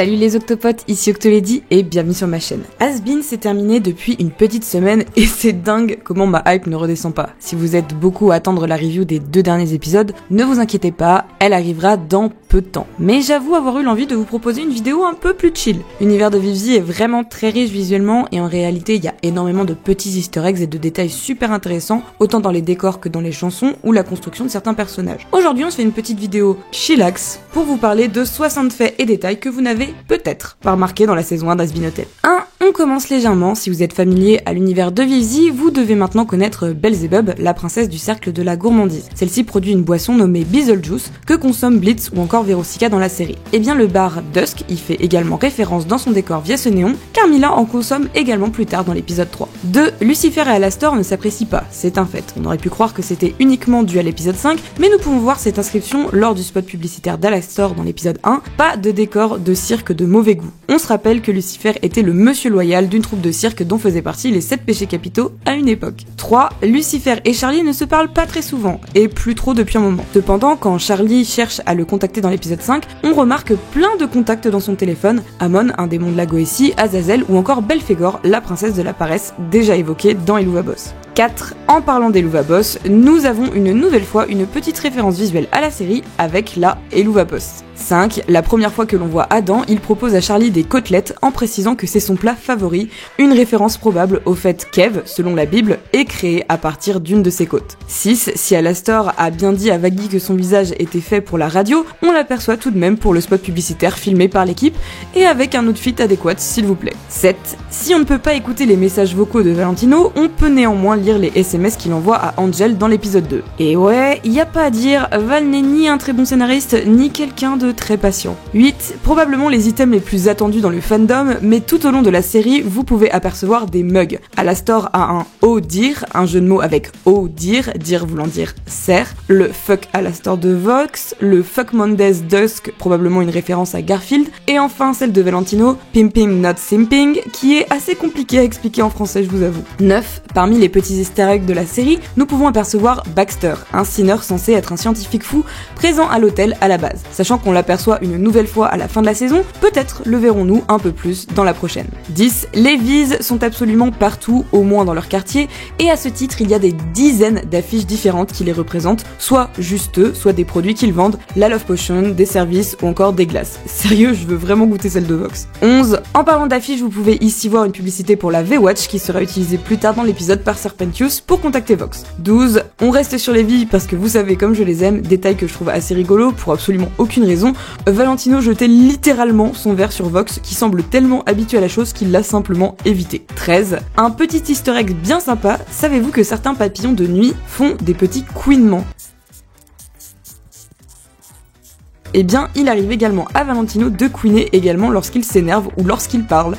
Salut les octopotes, ici Octolady et bienvenue sur ma chaîne. Has Been s'est terminé depuis une petite semaine et c'est dingue comment ma hype ne redescend pas. Si vous êtes beaucoup à attendre la review des 2 derniers épisodes, ne vous inquiétez pas, elle arrivera dans peu de temps. Mais j'avoue avoir eu l'envie de vous proposer une vidéo un peu plus chill. L'univers de Vivzi est vraiment très riche visuellement et en réalité il y a énormément de petits easter eggs et de détails super intéressants, autant dans les décors que dans les chansons ou la construction de certains personnages. Aujourd'hui on se fait une petite vidéo chillax pour vous parler de 60 faits et détails que vous n'avez peut-être pas remarqué dans la saison 1 d'Has Been Hotel. On commence légèrement. Si vous êtes familier à l'univers de Vivzi, vous devez maintenant connaître Belzebub, la princesse du cercle de la gourmandise. Celle-ci produit une boisson nommée Beetlejuice que consomme Blitz ou encore Veronica dans la série. Et bien le bar Dusk y fait également référence dans son décor via ce néon, car Mila en consomme également plus tard dans l'épisode 3. 2. Lucifer et Alastor ne s'apprécient pas, c'est un fait. On aurait pu croire que c'était uniquement dû à l'épisode 5, mais nous pouvons voir cette inscription lors du spot publicitaire d'Alastor dans l'épisode 1, pas de décor de cirque de mauvais goût. On se rappelle que Lucifer était le monsieur loyal d'une troupe de cirque dont faisaient partie les 7 péchés capitaux à une époque. 3. Lucifer et Charlie ne se parlent pas très souvent, et plus trop depuis un moment. Cependant, quand Charlie cherche à le contacter dans l'épisode 5, on remarque plein de contacts dans son téléphone, Amon, un démon de la Goétie, Azazel ou encore Belphégor, la princesse de la paresse, déjà évoquée dans Helluva Boss. 4. En parlant d'Helluva Boss, nous avons une nouvelle fois une petite référence visuelle à la série avec la Helluva Boss. 5. La première fois que l'on voit Adam, il propose à Charlie des côtelettes en précisant que c'est son plat favori, une référence probable au fait qu'Eve, selon la Bible, est créée à partir d'une de ses côtes. 6. Si Alastor a bien dit à Vaggie que son visage était fait pour la radio, on l'aperçoit tout de même pour le spot publicitaire filmé par l'équipe et avec un outfit adéquat s'il vous plaît. 7. Si on ne peut pas écouter les messages vocaux de Valentino, on peut néanmoins lire les SMS qu'il envoie à Angel dans l'épisode 2. Et ouais, y a pas à dire, Val n'est ni un très bon scénariste, ni quelqu'un de très patient. 8. Probablement les items les plus attendus dans le fandom, mais tout au long de la série, vous pouvez apercevoir des mugs. Alastor a un Oh Dear, un jeu de mots avec Oh Dear, dire voulant dire serre, le Fuck Alastor de Vox, le Fuck Mondays Dusk, probablement une référence à Garfield, et enfin celle de Valentino, Pimping Not Simping, qui est assez compliqué à expliquer en français, je vous avoue. 9. Parmi les petits easter eggs de la série, nous pouvons apercevoir Baxter, un sinner censé être un scientifique fou présent à l'hôtel à la base. Sachant qu'on l'aperçoit une nouvelle fois à la fin de la saison, peut-être le verrons-nous un peu plus dans la prochaine. 10. Les Viz sont absolument partout, au moins dans leur quartier, et à ce titre, il y a des dizaines d'affiches différentes qui les représentent, soit juste eux, soit des produits qu'ils vendent, la Love Potion, des services ou encore des glaces. Sérieux, je veux vraiment goûter celle de Vox. 11. En parlant d'affiches, vous pouvez ici voir une publicité pour la V-Watch qui sera utilisée plus tard dans l'épisode par Serpentius pour contacter Vox. 12. On reste sur les vies parce que vous savez comme je les aime, détail que je trouve assez rigolo pour absolument aucune raison, Valentino jetait littéralement son verre sur Vox qui semble tellement habitué à la chose qu'il l'a simplement évité. 13. Un petit easter egg bien sympa, savez-vous que certains papillons de nuit font des petits couinements? Eh bien, il arrive également à Valentino de couiner également lorsqu'il s'énerve ou lorsqu'il parle.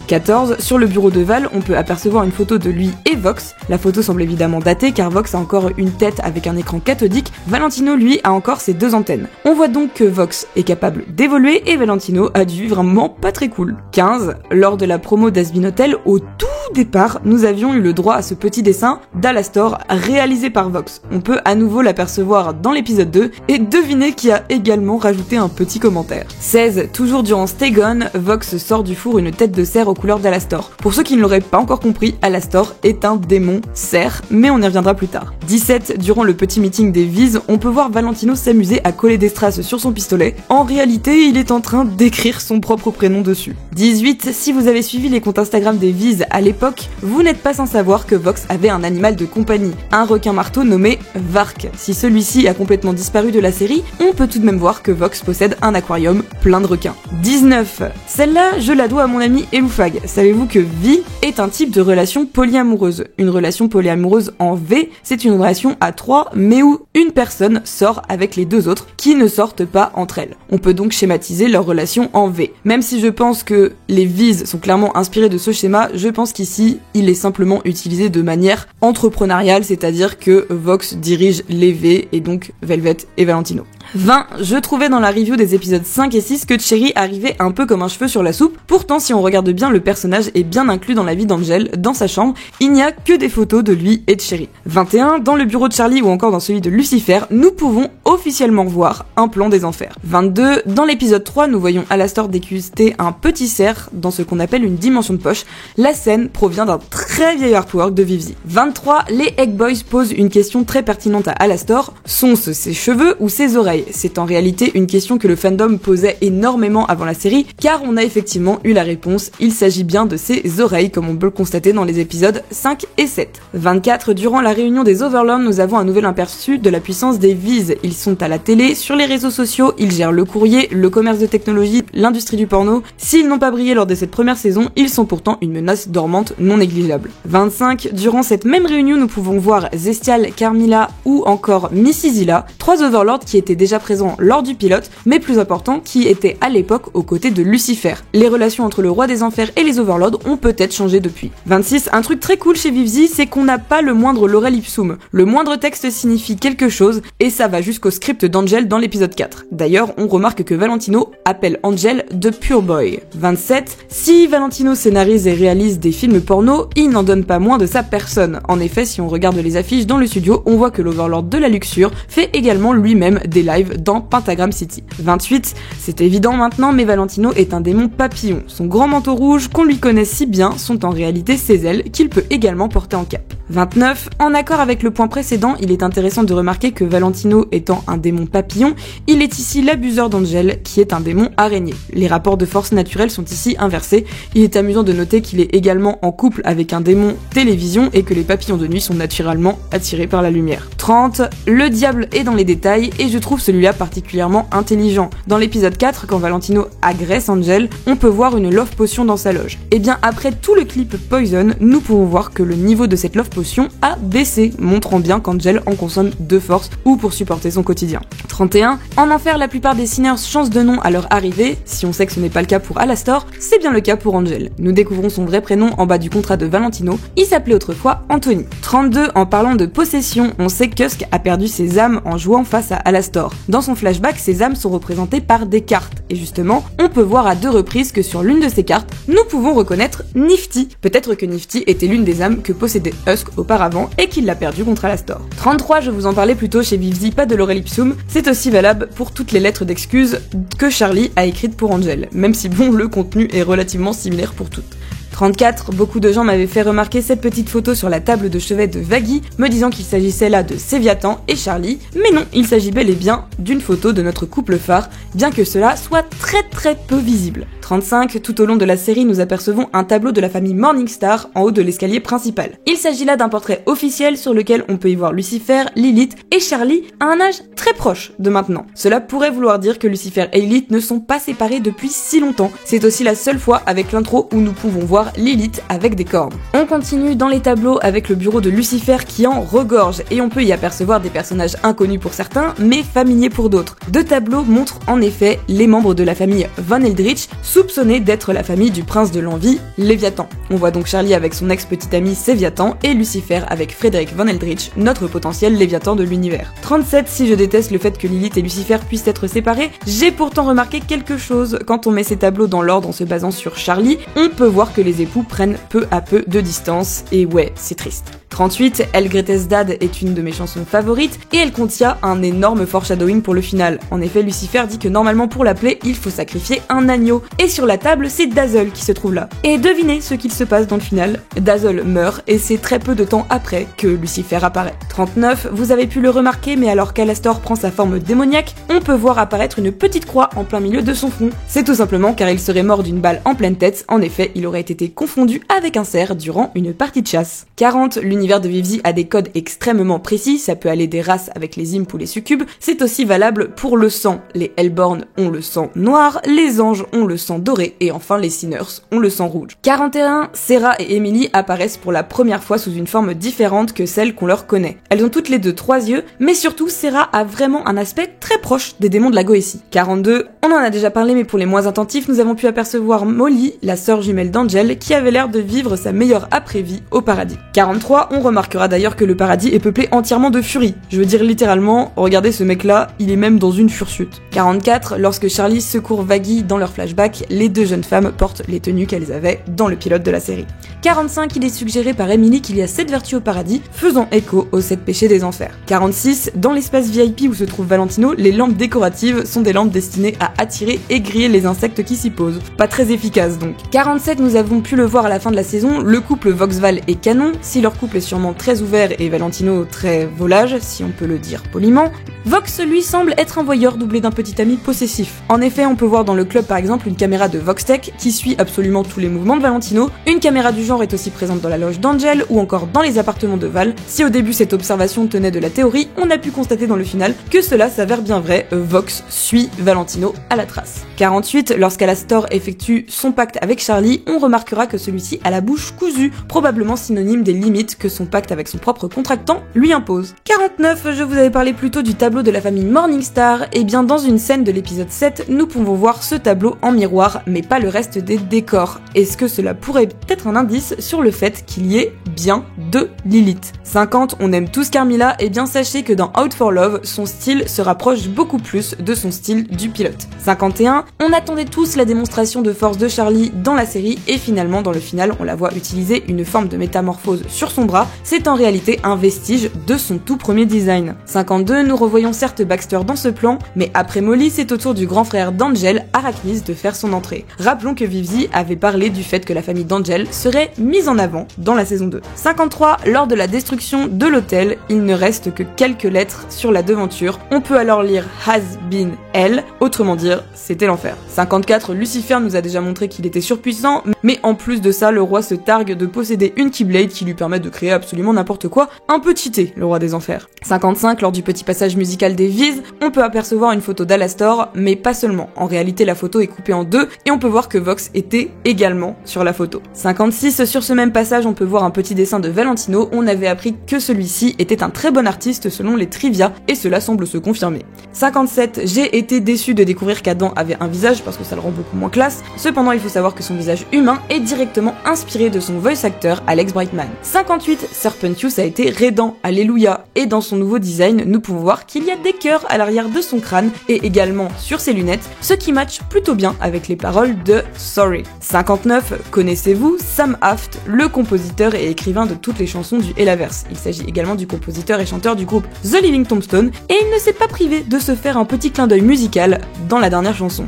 14. Sur le bureau de Val, on peut apercevoir une photo de lui et Vox. La photo semble évidemment datée car Vox a encore une tête avec un écran cathodique, Valentino lui a encore ses 2 antennes. On voit donc que Vox est capable d'évoluer et Valentino a dû vivre un moment pas très cool. 15. Lors de la promo d'Has Been Hotel, au tout départ, nous avions eu le droit à ce petit dessin d'Alastor réalisé par Vox. On peut à nouveau l'apercevoir dans l'épisode 2 et devinez qui a également rajouté un petit commentaire. 16. Toujours durant Stay Gone, Vox sort du four une tête de cerf aux couleurs d'Alastor. Pour ceux qui ne l'auraient pas encore compris, Alastor est un démon cerf, mais on y reviendra plus tard. 17. Durant le petit meeting des Viz, on peut voir Valentino s'amuser à coller des strass sur son pistolet. En réalité, il est en train d'écrire son propre prénom dessus. 18. Si vous avez suivi les comptes Instagram des Viz à l'époque, vous n'êtes pas sans savoir que Vox avait un animal de compagnie, un requin marteau nommé Vark. Si celui-ci a complètement disparu de la série, on peut tout de même voir que Vox possède un aquarium plein de requins. 19. Celle-là, je la dois à mon ami Eloufag. Savez-vous que Vi est un type de relation polyamoureuse? Une relation polyamoureuse en V, c'est une relation à 3, mais où une personne sort avec les 2 autres qui ne sortent pas entre elles. On peut donc schématiser leur relation en V. Même si je pense que les Viz sont clairement inspirés de ce schéma, je pense qu'ici, il est simplement utilisé de manière entrepreneuriale, c'est-à-dire que Vox dirige les V et donc Velvet et Valentino. 20. Je trouvais dans la review des épisodes 5 et 6 que Cherry arrivait un peu comme un cheveu sur la soupe. Pourtant, si on regarde bien, le personnage est bien inclus dans la vie d'Angel. Dans sa chambre, il n'y a que des photos de lui et de Cherry. 21. Dans le bureau de Charlie ou encore dans celui de Lucifer, nous pouvons officiellement voir un plan des enfers. 22. Dans l'épisode 3, nous voyons Alastor déguster un petit cerf dans ce qu'on appelle une dimension de poche. La scène provient d'un très vieil artwork de Vivzi. 23. Les Egg Boys posent une question très pertinente à Alastor. Sont-ce ses cheveux ou ses oreilles? C'est en réalité une question que le fandom posait énormément avant la série, car on a effectivement eu la réponse. Il s'agit bien de ses oreilles, comme on peut le constater dans les épisodes 5 et 7. 24. Durant la réunion des Overlords, nous avons un nouvel aperçu de la puissance des Viz. Ils sont à la télé, sur les réseaux sociaux, ils gèrent le courrier, le commerce de technologie, l'industrie du porno. S'ils n'ont pas brillé lors de cette première saison, ils sont pourtant une menace dormante non négligeable. 25. Durant cette même réunion, nous pouvons voir Zestial, Carmilla ou encore Missy Zilla, 3 Overlords qui étaient déjà présents lors du pilote, mais plus important, qui étaient à l'époque aux côtés de Lucifer. Les relations entre le roi des enfers et les Overlords ont peut-être changé depuis. 26. Un truc très cool chez Vivzi, c'est qu'on n'a pas le moindre lorem ipsum. Le moindre texte signifie quelque chose, et ça va jusqu'au script d'Angel dans l'épisode 4. D'ailleurs, on remarque que Valentino appelle Angel The Pure Boy. 27. Si Valentino scénarise et réalise des films porno, il n'en donne pas moins de sa personne. En effet, si on regarde les affiches dans le studio, on voit que l'Overlord de la luxure fait également lui-même des lives dans Pentagram City. 28. C'est évident maintenant, mais Valentino est un démon papillon. Son grand manteau rouge, qu'on lui connaît si bien, sont en réalité ses ailes, qu'il peut également porter en cape. 29. En accord avec le point précédent, il est intéressant de remarquer que Valentino étant un démon papillon, il est ici l'abuseur d'Angel, qui est un démon araignée. Les rapports de force naturelle sont ici inversés. Il est amusant de noter qu'il est également en couple avec un démon télévision et que les papillons de nuit sont naturellement attirés par la lumière. 30. Le diable est dans les détails et je trouve celui-là particulièrement intelligent. Dans l'épisode 4, quand Valentino agresse Angel, on peut voir une love potion dans sa loge. Et bien après tout le clip Poison, nous pouvons voir que le niveau de cette love potion a baissé, montrant bien qu'Angel en consomme de force ou pour supporter son quotidien. 31. En enfer, la plupart des sinners changent de nom à leur arrivée. Si on sait que ce n'est pas le cas pour Alastor, c'est bien le cas pour Angel. Nous découvrons son vrai prénom en bas du contrat de Valentino. Il s'appelait autrefois Anthony. 32. En parlant de possession, on sait que Kusk a perdu ses âmes en jouant face à Alastor. Dans son flashback, ses âmes sont représentées par des cartes. Et justement, on peut voir à 2 reprises que sur l'une de ces cartes, nous pouvons reconnaître Nifty. Peut-être que Nifty était l'une des âmes que possédait Husk auparavant et qu'il l'a perdue contre Alastor. 33. Je vous en parlais plus tôt chez Vivzi, pas de lorem ipsum. C'est aussi valable pour toutes les lettres d'excuses que Charlie a écrites pour Angel, même si bon, le contenu est relativement similaire pour toutes. 34. Beaucoup de gens m'avaient fait remarquer cette petite photo sur la table de chevet de Vaggy, me disant qu'il s'agissait là de Séviatan et Charlie, mais non, il s'agit bel et bien d'une photo de notre couple phare, bien que cela soit très peu visible. 35. Tout au long de la série, nous apercevons un tableau de la famille Morningstar en haut de l'escalier principal. Il s'agit là d'un portrait officiel sur lequel on peut y voir Lucifer, Lilith et Charlie à un âge très proche de maintenant. Cela pourrait vouloir dire que Lucifer et Lilith ne sont pas séparés depuis si longtemps. C'est aussi la seule fois avec l'intro où nous pouvons voir Lilith avec des cornes. On continue dans les tableaux avec le bureau de Lucifer qui en regorge et on peut y apercevoir des personnages inconnus pour certains mais familiers pour d'autres. 2 tableaux montrent en effet les membres de la famille Von Eldritch soupçonnés d'être la famille du prince de l'envie, Léviathan. On voit donc Charlie avec son ex-petit ami Séviatan et Lucifer avec Frédéric Von Eldritch, notre potentiel Léviathan de l'univers. 37. Si je déteste le fait que Lilith et Lucifer puissent être séparés, j'ai pourtant remarqué quelque chose. Quand on met ces tableaux dans l'ordre en se basant sur Charlie, on peut voir que les époux prennent peu à peu de distance, et ouais, c'est triste. 38. El Gretes Dad est une de mes chansons favorites, et elle contient un énorme foreshadowing pour le final. En effet, Lucifer dit que normalement pour l'appeler, il faut sacrifier un agneau. Et sur la table, c'est Dazzle qui se trouve là. Et devinez ce qu'il se passe dans le final. Dazzle meurt, et c'est très peu de temps après que Lucifer apparaît. 39. Vous avez pu le remarquer, mais alors qu'Alastor prend sa forme démoniaque, on peut voir apparaître une petite croix en plein milieu de son front. C'est tout simplement car il serait mort d'une balle en pleine tête. En effet, il aurait été confondu avec un cerf durant une partie de chasse. 40. L'univers de Vivzi a des codes extrêmement précis, ça peut aller des races avec les imps ou les succubes, c'est aussi valable pour le sang. Les Hellborn ont le sang noir, les anges ont le sang sang doré et enfin les Sinners ont le sang rouge. 41, Sarah et Emily apparaissent pour la première fois sous une forme différente que celle qu'on leur connaît. Elles ont toutes les deux 3 yeux, mais surtout Sarah a vraiment un aspect très proche des démons de la Goétie. 42, on en a déjà parlé mais pour les moins attentifs, nous avons pu apercevoir Molly, la sœur jumelle d'Angel, qui avait l'air de vivre sa meilleure après-vie au paradis. 43, on remarquera d'ailleurs que le paradis est peuplé entièrement de furies. Je veux dire littéralement, regardez ce mec là, il est même dans une fursuite. 44, lorsque Charlie secourt Vaggie dans leur flashback, les 2 jeunes femmes portent les tenues qu'elles avaient dans le pilote de la série. 45, il est suggéré par Emily qu'il y a 7 vertus au paradis, faisant écho aux 7 péchés des enfers. 46, dans l'espace VIP où se trouve Valentino, les lampes décoratives sont des lampes destinées à attirer et griller les insectes qui s'y posent. Pas très efficace donc. 47, nous avons pu le voir à la fin de la saison, le couple Vox-Val est canon, si leur couple est sûrement très ouvert et Valentino très volage, si on peut le dire poliment. Vox, lui, semble être un voyeur doublé d'un petit ami possessif. En effet, on peut voir dans le club par exemple une caméra de Voxtech qui suit absolument tous les mouvements de Valentino, une caméra du genre est aussi présente dans la loge d'Angel ou encore dans les appartements de Val. Si au début cette observation tenait de la théorie, on a pu constater dans le final que cela s'avère bien vrai, Vox suit Valentino à la trace. 48, lorsqu'Alastor effectue son pacte avec Charlie, on remarquera que celui-ci a la bouche cousue, probablement synonyme des limites que son pacte avec son propre contractant lui impose. 49, je vous avais parlé plus tôt du tableau de la famille Morningstar, et bien dans une scène de l'épisode 7, nous pouvons voir ce tableau en miroir, mais pas le reste des décors. Est-ce que cela pourrait être un indice sur le fait qu'il y ait bien 2 Lilith? 50, on aime tous Carmilla, et bien sachez que dans Out for Love, son style se rapproche beaucoup plus de son style du pilote. 51, on attendait tous la démonstration de force de Charlie dans la série, et finalement dans le final on la voit utiliser une forme de métamorphose sur son bras, c'est en réalité un vestige de son tout premier design. 52, nous revoyons certes Baxter dans ce plan, mais après Molly, c'est au tour du grand frère d'Angel, Arachnis, de faire son entrée. Rappelons que Vivzi avait parlé du fait que la famille d'Angel serait mise en avant dans la saison 2. 53, lors de la destruction de l'hôtel, il ne reste que quelques lettres sur la devanture. On peut alors lire Has been hell, autrement dire, c'était l'enfer. 54, Lucifer nous a déjà montré qu'il était surpuissant, mais en plus de ça, le roi se targue de posséder une Keyblade qui lui permet de créer absolument n'importe quoi, un peu cheaté, le roi des enfers. 55, lors du petit passage musical des Viz, on peut apercevoir une photo d'Alastor, mais pas seulement. En réalité, la photo est coupée en 2, et on peut voir que Vox était également sur la photo. 56, sur ce même passage, on peut voir un petit dessin de Valentino, on avait appris que celui-ci était un très bon artiste selon les trivia, et cela semble se confirmer. 57, j'ai été déçu de découvrir qu'Adam avait un visage, parce que ça le rend beaucoup moins classe, cependant il faut savoir que son visage humain est directement inspiré de son voice actor Alex Brightman. 58, Serpentius a été Redan, alléluia, et dans son nouveau design, nous pouvons voir qu'il y a des cœurs à l'arrière de son crâne, et également sur ses lunettes, ce qui match plutôt bien avec les paroles de Sorry. 59, connaissez-vous Sam Haft, le compositeur et écrivain de toutes les chansons du Hellaverse. Il s'agit également du compositeur et chanteur du groupe The Living Tombstone, et il ne s'est pas privé de se faire un petit clin d'œil musical dans la dernière chanson.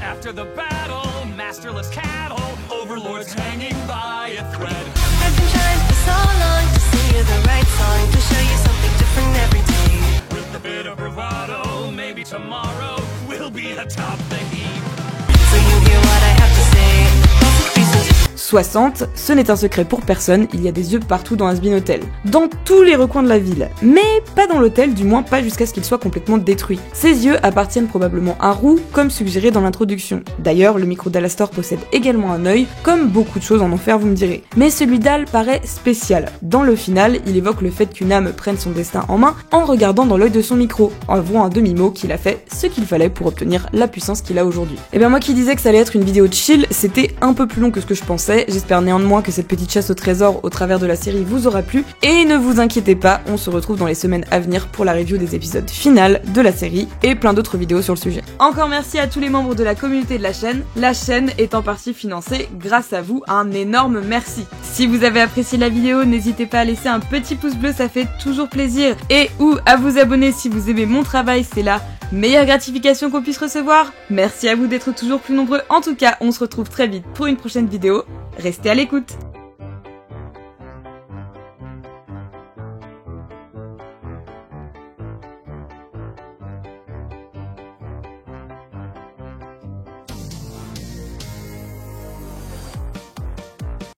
After the battle, masterless cattle, overlords hanging by a thread. I've been trying for so long to sing you the right song, to show you something different every day. With a bit of bravado, maybe tomorrow will be atop the heap. So you hear what I have to say. 60, ce n'est un secret pour personne, il y a des yeux partout dans Has-Been Hotel. Dans tous les recoins de la ville. Mais pas dans l'hôtel, du moins pas jusqu'à ce qu'il soit complètement détruit. Ces yeux appartiennent probablement à Roux, comme suggéré dans l'introduction. D'ailleurs, le micro d'Alastor possède également un œil, comme beaucoup de choses en enfer, vous me direz. Mais celui d'Al paraît spécial. Dans le final, il évoque le fait qu'une âme prenne son destin en main en regardant dans l'œil de son micro, en avouant un demi-mot qu'il a fait ce qu'il fallait pour obtenir la puissance qu'il a aujourd'hui. Et bien moi qui disais que ça allait être une vidéo chill, c'était un peu plus long que ce que je pensais. J'espère néanmoins que cette petite chasse au trésor au travers de la série vous aura plu. Et ne vous inquiétez pas, on se retrouve dans les semaines à venir pour la review des épisodes finales de la série et plein d'autres vidéos sur le sujet. Encore merci à tous les membres de la communauté de la chaîne. La chaîne est en partie financée grâce à vous, un énorme merci. Si vous avez apprécié la vidéo, n'hésitez pas à laisser un petit pouce bleu, ça fait toujours plaisir. Et ou à vous abonner si vous aimez mon travail, c'est la meilleure gratification qu'on puisse recevoir. Merci à vous d'être toujours plus nombreux. En tout cas, on se retrouve très vite pour une prochaine vidéo. Restez à l'écoute.